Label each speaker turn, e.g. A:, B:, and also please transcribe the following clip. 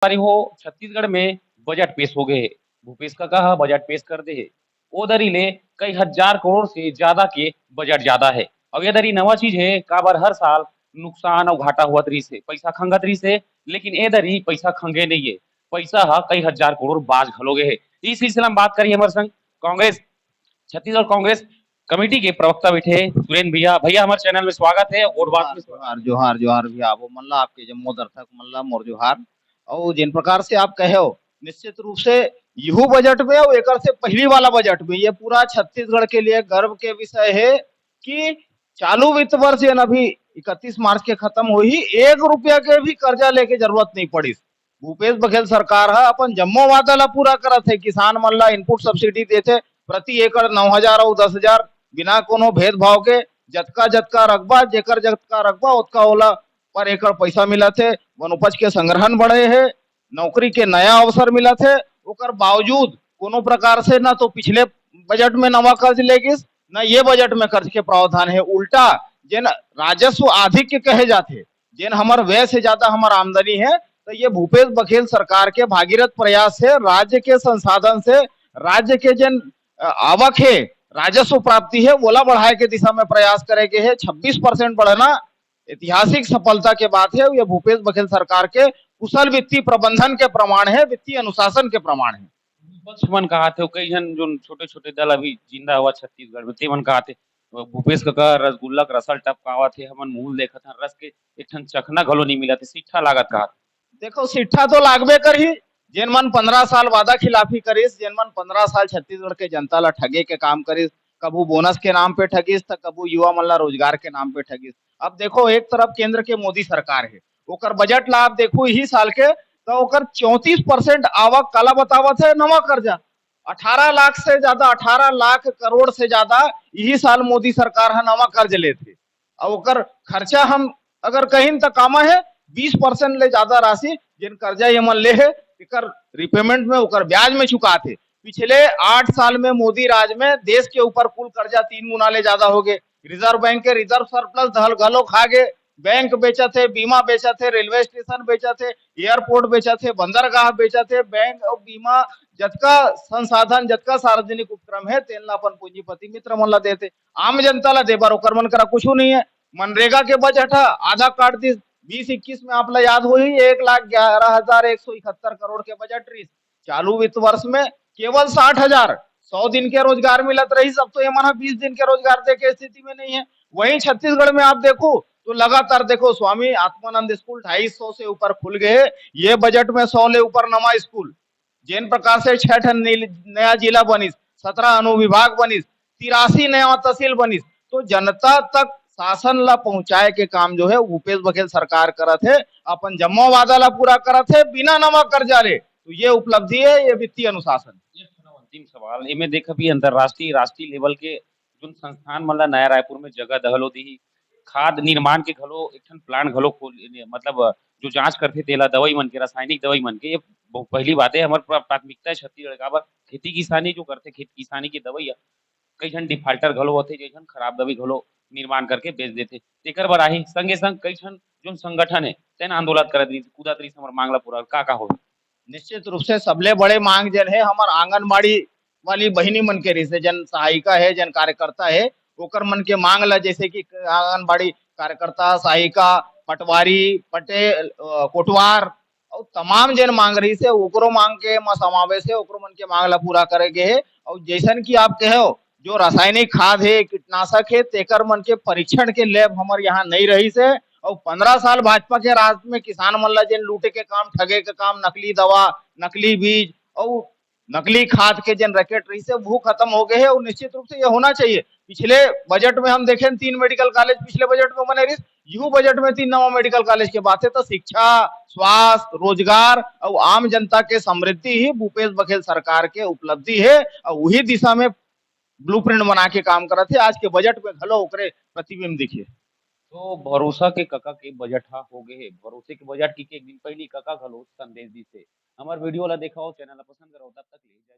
A: बारी हो छत्तीसगढ़ में बजट पेश हो गए है। भूपेश का कहा बजट पेश कर दे है। ओ दरी ले कई हजार करोड़ से ज्यादा के बजट ज्यादा है। अब ये दरी नवा चीज है काबर हर साल नुकसान और घाटा हुआ तरी से पैसा खंगत रही से लेकिन ए दरी पैसा खंगे नहीं है। पैसा हा कई हजार करोड़ बाज घलोगे है। इस सिलसिला में बात करिए हमारे संग कांग्रेस छत्तीसगढ़ कांग्रेस कमेटी के प्रवक्ता बैठे हैं सुरेंद्र भैया। भैया हमारे चैनल में स्वागत है और बात में स्वागत
B: जोहार जोहार जोहार भी आबो मल्ला आपके जम्मो दर्शक मल्ला मोर जोहार। और जिन प्रकार से आप कहे हो निश्चित रूप से यहू बजट में और एक से पहली वाला बजट में ये पूरा छत्तीसगढ़ के लिए गर्व के विषय है कि चालू वित्त वर्ष यानी अभी 31 मार्च के खत्म हुई 1 रुपया के भी कर्जा लेके जरूरत नहीं पड़ी। भूपेश बघेल सरकार है अपन जम्मो वादा ला पूरा करत है। किसान मन ला इनपुट सब्सिडी देते प्रति एकड़ 9,000 और 10,000 बिना कोनो भेदभाव के जतका जतका रकबा जेकर जतका रकबा उतका ओला पर एकड़ पैसा मिला थे। वन उपज के संग्रहण बढ़े है, नौकरी के नया अवसर मिला थे। ओकर बावजूद कोनो प्रकार से ना तो पिछले बजट में नवा कर्ज लेगिस ना ये बजट में कर्ज के प्रावधान है। उल्टा जिन राजस्व आधिक्य कहे जाते जिन हमार व्यय से ज्यादा हमार आमदनी है तो ये भूपेश बघेल सरकार के भागीरथ प्रयास से राज्य के संसाधन से राज्य के जिन आवक है राजस्व प्राप्ति है वोला बढ़ाए के दिशा में प्रयास करेंगे है। 26% बढ़ना ऐतिहासिक सफलता के बात है। यह भूपेश बघेल सरकार के कुशल वित्तीय प्रबंधन के प्रमाण है, वित्तीय अनुशासन के प्रमाण है।
A: विपक्ष मन कहा थे कई जन जो छोटे छोटे दल अभी जिंदा हुआ छत्तीसगढ़ में ते मन कहा थे भूपेश का रसगुल्ला का रसल टपकावा थे हमन मूल देखत हन रस के एक ठन चखना घलो नहीं मिला थे सिट्ठा लागत कहा।
B: देखो सिट्ठा तो लागबे कर ही जेन मन 15 साल वादा खिलाफी करिस, जेन मन 15 साल छत्तीसगढ़ के जनता ला ठगे के काम करिस, कबू बोनस के नाम पे ठगिस तो कबू युवा मन ला रोजगार के नाम पे ठगिस। अब देखो एक तरफ केंद्र के मोदी सरकार है ओकर बजट ला आप देखो ही साल के तो ओकर 34% आवक काला बतावत है नवा कर्जा 18 लाख से ज्यादा 18 लाख करोड़ से ज्यादा यही साल मोदी सरकार है नवा कर्ज लेते। और ओकर खर्चा हम अगर कहीं तो कामा है 20% ले ज्यादा राशि जिन कर्जा ये मन ले है एकर रिपेमेंट में ओकर ब्याज में चुकाते। पिछले 8 साल में मोदी राज में देश के ऊपर कुल कर्जा 3 गुना ले ज्यादा हो गए। रिजर्व बैंक के रिजर्व सरप्लस धल घलो खा गए। बैंक बेचा थे, बीमा बेचा थे, रेलवे स्टेशन बेचा थे, एयरपोर्ट बेचा थे, बंदरगाह बेचा थे। बैंक और बीमा जतका संसाधन जतका सार्वजनिक उपक्रम है तेन ला अपन पूंजीपति मित्र मन ला देते। आम जनता ला देबर ओकर मन करा कुछ नहीं है। मनरेगा के बजट है आधा काट दी 20-21 में आप याद हो ही 1,11,171 करोड़ के बजट रही। चालू वित्त वर्ष में केवल 60,000 100 दिन के रोजगार मिलत रही। सब तो ये माना 20 दिन के रोजगार दे के स्थिति में नहीं है। वहीं छत्तीसगढ़ में आप देखो तो लगातार देखो स्वामी आत्मानंद स्कूल 250 से ऊपर खुल गए। ये बजट में 100 ले ऊपर नवा स्कूल जिन प्रकार से 6 नया जिला बनिस, 17 अनुविभाग बनिस, 83 नया तहसील बनिस। तो जनता तक शासन ला पहुंचाए के काम जो है भूपेश बघेल सरकार करत है। अपन जम्मो वादा ला पूरा करत है बिना नवा कर्जा ले। तो ये उपलब्धि है, ये वित्तीय अनुशासन।
A: अंतिम सवाल इमे देख भी अंतरराष्ट्रीय राष्ट्रीय लेवल के जो संस्थान मन ला नया रायपुर में जगह दहलो दी खाद निर्माण के घलो एक ठन प्लांट घलो खोल मतलब जो जांच करथे तेला दवाई मन के रासायनिक दवाई मन के ये पहली बात है हमार प्राथमिकता है छत्तीसगढ़ काबर खेती किसानी जो करथे खेत किसानी की दवाई कई झन डिफाल्टर घलो होथे जैसन खराब दवाई घलो निर्माण करके बेच देथे तेकर बर आही संगे संग कई झन जो संगठन है तेन आंदोलन करत रही कूदत रही हमर मांग ला पूरा का हो।
B: निश्चित रूप से सबले बड़े मांग जन है हमार आंगनबाड़ी वाली बहिनी मन के रिश्ते जन सहायिका है जन कार्यकर्ता है ओकर मन के मांग ला जैसे कि आंगनबाड़ी कार्यकर्ता सहायिका पटवारी पटेल कोटवार और तमाम जन मांग रही से ओकरो मांग के समावेश है ओकरो मन के मांग ला पूरा करे के है। और जैसन कि आप कहो जो रासायनिक खाद है कीटनाशक है तेकर मन के परीक्षण के लैब हमारे यहाँ नहीं रही से। और 15 साल भाजपा के राज में किसान मन ला जिन लूटे के काम ठगे के काम नकली दवा नकली बीज और नकली खाद के जिन रैकेट रही से वो खत्म हो गए हैं। और निश्चित रूप से ये होना चाहिए। पिछले बजट में हम देखें 3 मेडिकल कॉलेज पिछले बजट में बने रही यू बजट में 3 नवा मेडिकल कॉलेज के बात है। तो शिक्षा स्वास्थ्य रोजगार और आम जनता के समृद्धि ही भूपेश बघेल सरकार के उपलब्धि है। और वही दिशा में ब्लूप्रिंट बना के काम करते आज के बजट में घलो ओकरे प्रतिबिंब दिखे।
A: तो भरोसा के कका के बजट हा हो गए हे भरोसे के बजट की के एक दिन पहले कका घलो संदेश दी से हमार वीडियो ला देखा हो चैनल ला पसंद करो तब तक ले जय